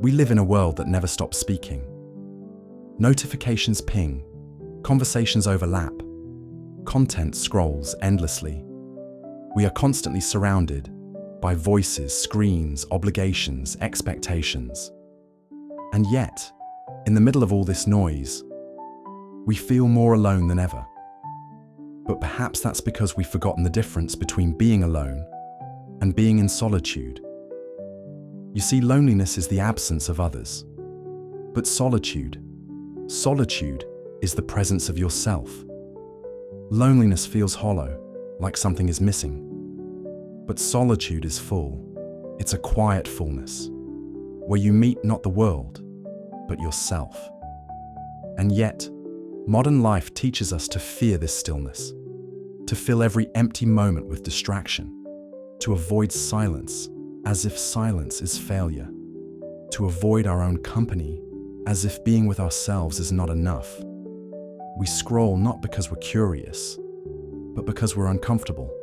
We live in a world that never stops speaking. Notifications ping, conversations overlap, content scrolls endlessly. We are constantly surrounded by voices, screens, obligations, expectations. And yet, in the middle of all this noise, we feel more alone than ever. But perhaps that's because we've forgotten the difference between being alone and being in solitude. You see, loneliness is the absence of others. But solitude is the presence of yourself. Loneliness feels hollow, like something is missing. But solitude is full. It's a quiet fullness, where you meet not the world, but yourself. And yet, modern life teaches us to fear this stillness, to fill every empty moment with distraction, to avoid silence as if silence is failure, to avoid our own company as if being with ourselves is not enough. We scroll not because we're curious, but because we're uncomfortable.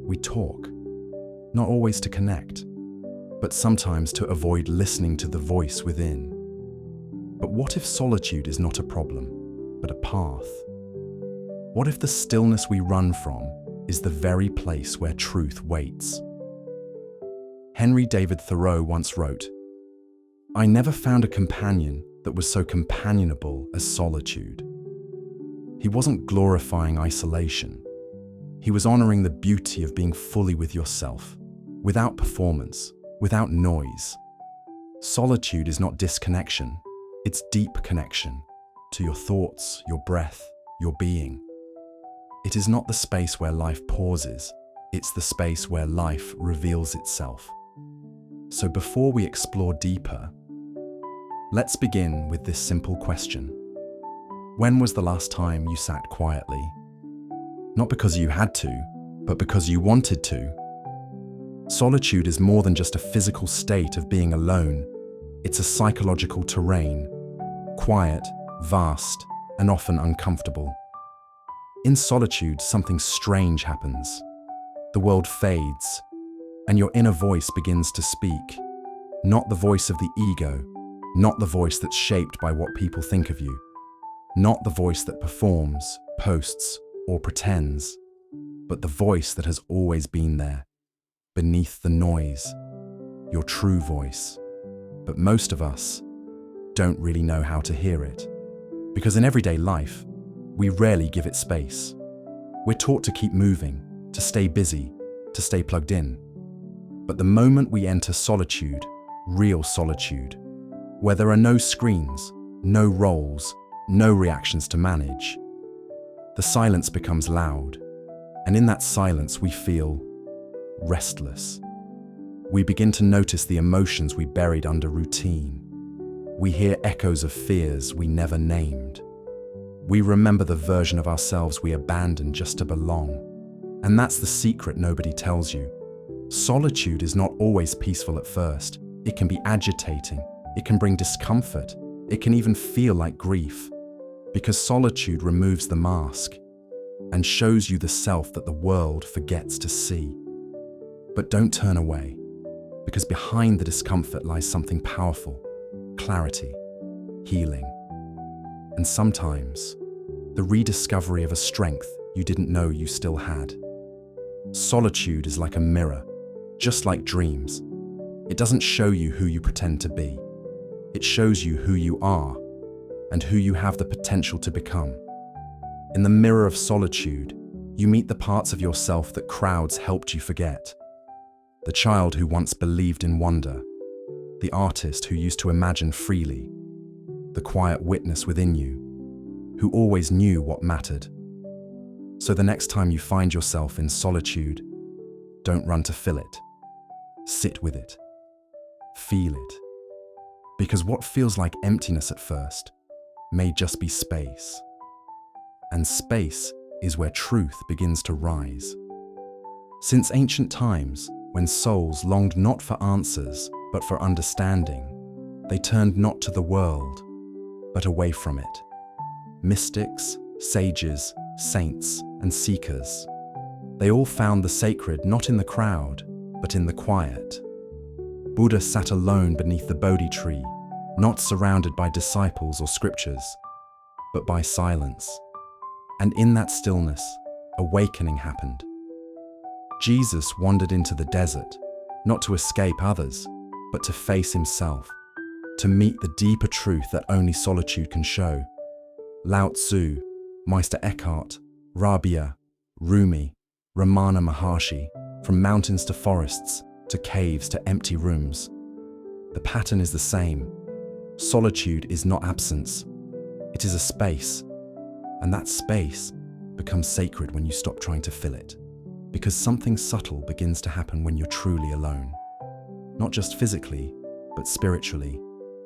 We talk, not always to connect, but sometimes to avoid listening to the voice within. But what if solitude is not a problem, but a path? What if the stillness we run from is the very place where truth waits? Henry David Thoreau once wrote, "I never found a companion that was so companionable as solitude." He wasn't glorifying isolation. He was honoring the beauty of being fully with yourself, without performance, without noise. Solitude is not disconnection, it's deep connection to your thoughts, your breath, your being. It is not the space where life pauses, it's the space where life reveals itself. So before we explore deeper, let's begin with this simple question. When was the last time you sat quietly? Not because you had to, but because you wanted to. Solitude is more than just a physical state of being alone. It's a psychological terrain, quiet, vast, and often uncomfortable. In solitude, something strange happens. The world fades, and your inner voice begins to speak. Not the voice of the ego, not the voice that's shaped by what people think of you, not the voice that performs, posts, or pretends, but the voice that has always been there, beneath the noise, your true voice. But most of us don't really know how to hear it, because in everyday life, we rarely give it space. We're taught to keep moving, to stay busy, to stay plugged in. But the moment we enter solitude, real solitude, where there are no screens, no roles, no reactions to manage, the silence becomes loud, and in that silence we feel restless. We begin to notice the emotions we buried under routine. We hear echoes of fears we never named. We remember the version of ourselves we abandoned just to belong. And that's the secret nobody tells you. Solitude is not always peaceful at first. It can be agitating. It can bring discomfort. It can even feel like grief. Because solitude removes the mask and shows you the self that the world forgets to see. But don't turn away, because behind the discomfort lies something powerful, clarity, healing, and sometimes the rediscovery of a strength you didn't know you still had. Solitude is like a mirror, just like dreams. It doesn't show you who you pretend to be. It shows you who you are and who you have the potential to become. In the mirror of solitude, you meet the parts of yourself that crowds helped you forget. The child who once believed in wonder, the artist who used to imagine freely, the quiet witness within you, who always knew what mattered. So the next time you find yourself in solitude, don't run to fill it. Sit with it. Feel it. Because what feels like emptiness at first may just be space. And space is where truth begins to rise. Since ancient times, when souls longed not for answers, but for understanding, they turned not to the world, but away from it. Mystics, sages, saints, and seekers, they all found the sacred not in the crowd, but in the quiet. Buddha sat alone beneath the Bodhi tree, not surrounded by disciples or scriptures, but by silence. And in that stillness, awakening happened. Jesus wandered into the desert, not to escape others, but to face himself, to meet the deeper truth that only solitude can show. Lao Tzu, Meister Eckhart, Rabia, Rumi, Ramana Maharshi, from mountains to forests, to caves to empty rooms. The pattern is the same. Solitude is not absence. It is a space, and that space becomes sacred when you stop trying to fill it, because something subtle begins to happen when you're truly alone. Not just physically, but spiritually.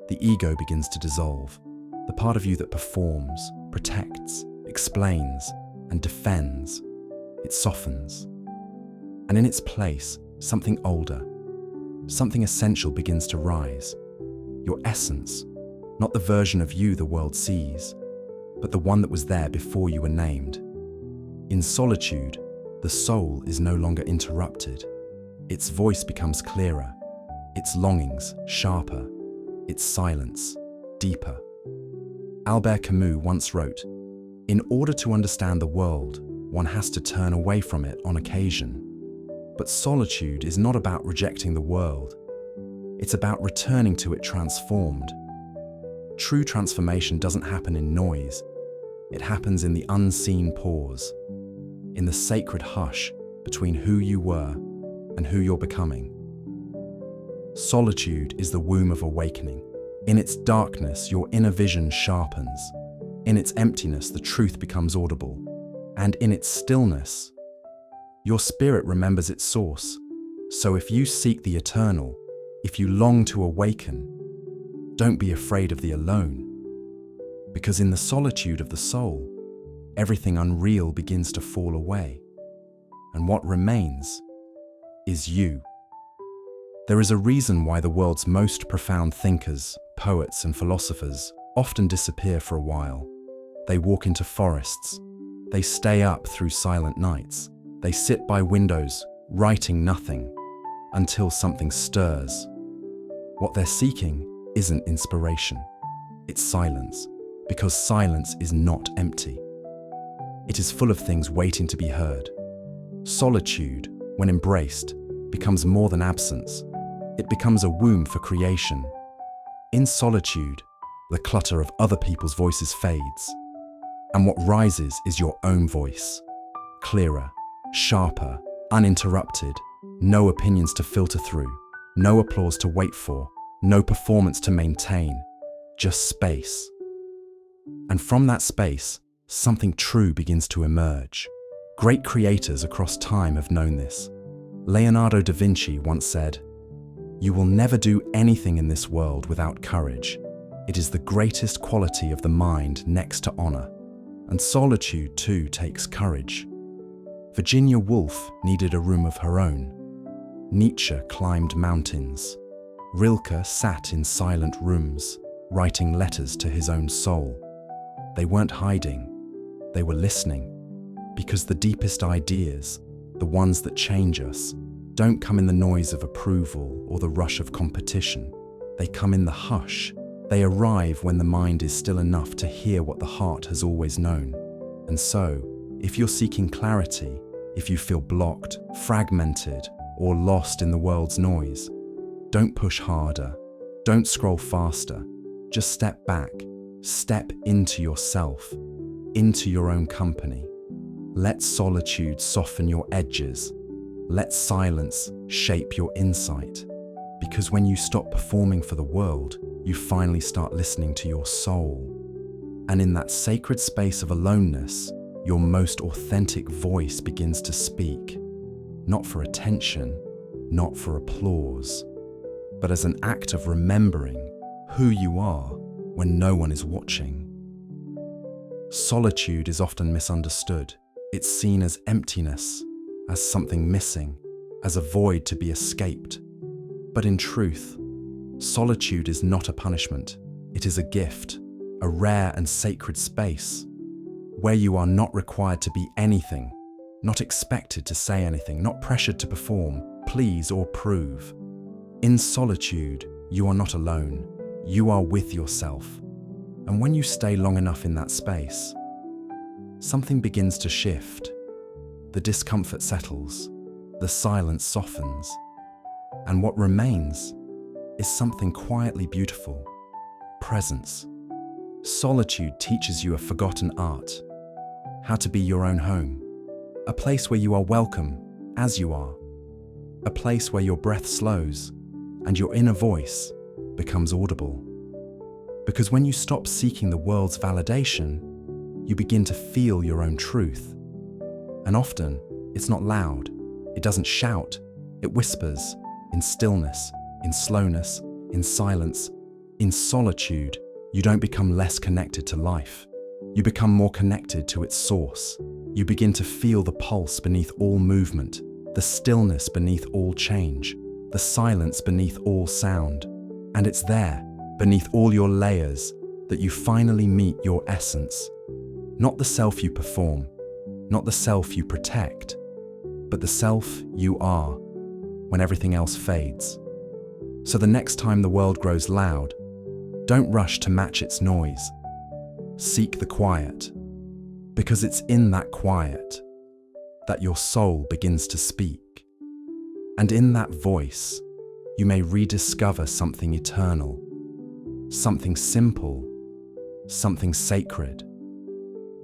The ego begins to dissolve. The part of you that performs, protects, explains, and defends, it softens. And in its place, something older, something essential begins to rise. Your essence, not the version of you the world sees, but the one that was there before you were named. In solitude, the soul is no longer interrupted. Its voice becomes clearer, its longings sharper, its silence deeper. Albert Camus once wrote, "In order to understand the world, one has to turn away from it on occasion." But solitude is not about rejecting the world. It's about returning to it transformed. True transformation doesn't happen in noise. It happens in the unseen pause, in the sacred hush between who you were and who you're becoming. Solitude is the womb of awakening. In its darkness, your inner vision sharpens. In its emptiness, the truth becomes audible. And in its stillness, your spirit remembers its source. So if you seek the eternal, if you long to awaken, don't be afraid of the alone. Because in the solitude of the soul, everything unreal begins to fall away. And what remains is you. There is a reason why the world's most profound thinkers, poets, and philosophers often disappear for a while. They walk into forests. They stay up through silent nights. They sit by windows, writing nothing, until something stirs. What they're seeking isn't inspiration. It's silence, because silence is not empty. It is full of things waiting to be heard. Solitude, when embraced, becomes more than absence. It becomes a womb for creation. In solitude, the clutter of other people's voices fades, and what rises is your own voice. Clearer, sharper, uninterrupted, no opinions to filter through, no applause to wait for, no performance to maintain, just space. And from that space, something true begins to emerge. Great creators across time have known this. Leonardo da Vinci once said, "You will never do anything in this world without courage. It is the greatest quality of the mind next to honor." And solitude too takes courage. Virginia Woolf needed a room of her own. Nietzsche climbed mountains. Rilke sat in silent rooms, writing letters to his own soul. They weren't hiding, they were listening, because the deepest ideas, the ones that change us, don't come in the noise of approval or the rush of competition. They come in the hush. They arrive when the mind is still enough to hear what the heart has always known. And so, if you're seeking clarity, if you feel blocked, fragmented, or lost in the world's noise, don't push harder, don't scroll faster, just step back, step into yourself, into your own company. Let solitude soften your edges. Let silence shape your insight. Because when you stop performing for the world, you finally start listening to your soul. And in that sacred space of aloneness, your most authentic voice begins to speak, not for attention, not for applause, but as an act of remembering who you are when no one is watching. Solitude is often misunderstood. It's seen as emptiness, as something missing, as a void to be escaped. But in truth, solitude is not a punishment. It is a gift, a rare and sacred space, where you are not required to be anything, not expected to say anything, not pressured to perform, please, or prove. In solitude, you are not alone. You are with yourself. And when you stay long enough in that space, something begins to shift. The discomfort settles, the silence softens, and what remains is something quietly beautiful: presence. Solitude teaches you a forgotten art, how to be your own home, a place where you are welcome as you are, a place where your breath slows and your inner voice becomes audible. Because when you stop seeking the world's validation, you begin to feel your own truth. And often, it's not loud, it doesn't shout, it whispers in stillness, in slowness, in silence. In solitude, you don't become less connected to life. You become more connected to its source. You begin to feel the pulse beneath all movement, the stillness beneath all change, the silence beneath all sound. And it's there, beneath all your layers, that you finally meet your essence. Not the self you perform, not the self you protect, but the self you are when everything else fades. So the next time the world grows loud, don't rush to match its noise. Seek the quiet, because it's in that quiet that your soul begins to speak. And in that voice, you may rediscover something eternal, something simple, something sacred: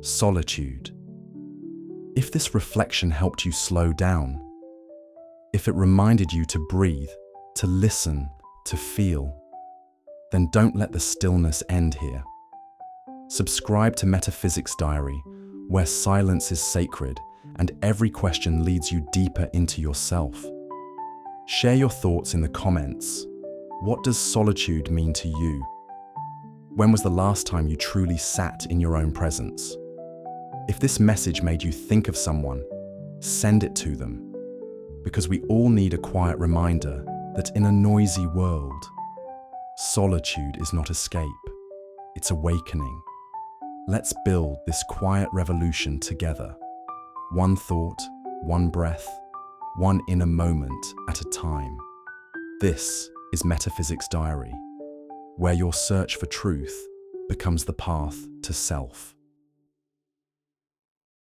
solitude. If this reflection helped you slow down, if it reminded you to breathe, to listen, to feel, then don't let the stillness end here. Subscribe to Metaphysics Diary, where silence is sacred and every question leads you deeper into yourself. Share your thoughts in the comments. What does solitude mean to you? When was the last time you truly sat in your own presence? If this message made you think of someone, send it to them. Because we all need a quiet reminder that in a noisy world, solitude is not escape, it's awakening. Let's build this quiet revolution together. One thought, one breath, one inner moment at a time. This is Metaphysics Diary, where your search for truth becomes the path to self.